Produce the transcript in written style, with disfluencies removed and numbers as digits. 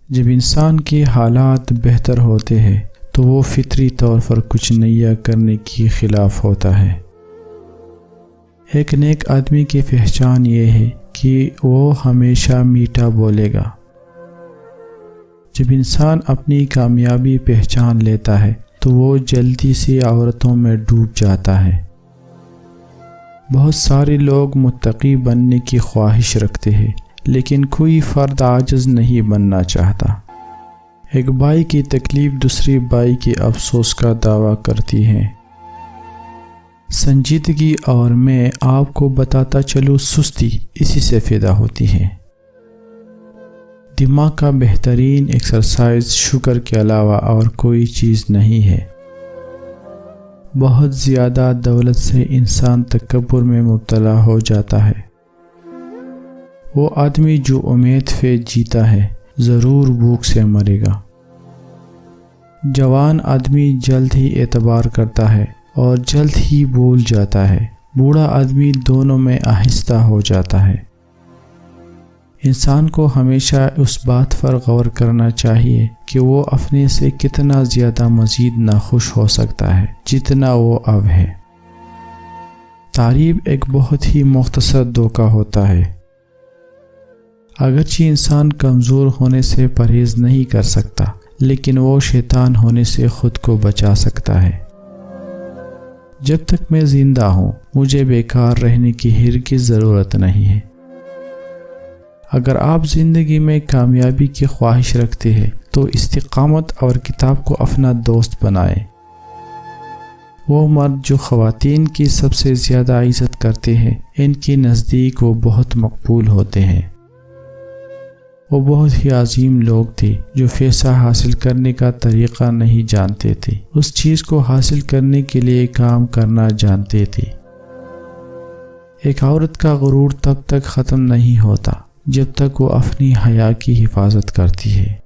جب انسان کے حالات بہتر ہوتے ہیں تو وہ فطری طور پر کچھ نیا کرنے کے خلاف ہوتا ہے۔ ایک نیک آدمی کی پہچان یہ ہے کہ وہ ہمیشہ میٹھا بولے گا۔ جب انسان اپنی کامیابی پہچان لیتا ہے تو وہ جلدی سے عورتوں میں ڈوب جاتا ہے۔ بہت سارے لوگ متقی بننے کی خواہش رکھتے ہیں، لیکن کوئی فرد عاجز نہیں بننا چاہتا۔ ایک بھائی کی تکلیف دوسری بھائی کے افسوس کا دعویٰ کرتی ہے۔ سنجیدگی اور میں آپ کو بتاتا چلوں سستی اسی سے پیدا ہوتی ہے۔ دماغ کا بہترین ایکسرسائز شکر کے علاوہ اور کوئی چیز نہیں ہے۔ بہت زیادہ دولت سے انسان تکبر میں مبتلا ہو جاتا ہے۔ وہ آدمی جو امید پہ جیتا ہے ضرور بھوک سے مرے گا۔ جوان آدمی جلد ہی اعتبار کرتا ہے اور جلد ہی بھول جاتا ہے۔ بوڑھا آدمی دونوں میں آہستہ ہو جاتا ہے۔ انسان کو ہمیشہ اس بات پر غور کرنا چاہیے کہ وہ اپنے سے کتنا زیادہ مزید ناخوش ہو سکتا ہے جتنا وہ اب ہے۔ تعریف ایک بہت ہی مختصر دھوکہ ہوتا ہے۔ اگرچہ انسان کمزور ہونے سے پرہیز نہیں کر سکتا، لیکن وہ شیطان ہونے سے خود کو بچا سکتا ہے۔ جب تک میں زندہ ہوں مجھے بیکار رہنے کی ہرگز ضرورت نہیں ہے۔ اگر آپ زندگی میں کامیابی کی خواہش رکھتے ہیں تو استقامت اور کتاب کو اپنا دوست بنائیں۔ وہ مرد جو خواتین کی سب سے زیادہ عزت کرتے ہیں ان کے نزدیک وہ بہت مقبول ہوتے ہیں۔ وہ بہت ہی عظیم لوگ تھے جو پیسہ حاصل کرنے کا طریقہ نہیں جانتے تھے، اس چیز کو حاصل کرنے کے لیے کام کرنا جانتے تھے۔ ایک عورت کا غرور تب تک ختم نہیں ہوتا جب تک وہ اپنی حیا کی حفاظت کرتی ہے۔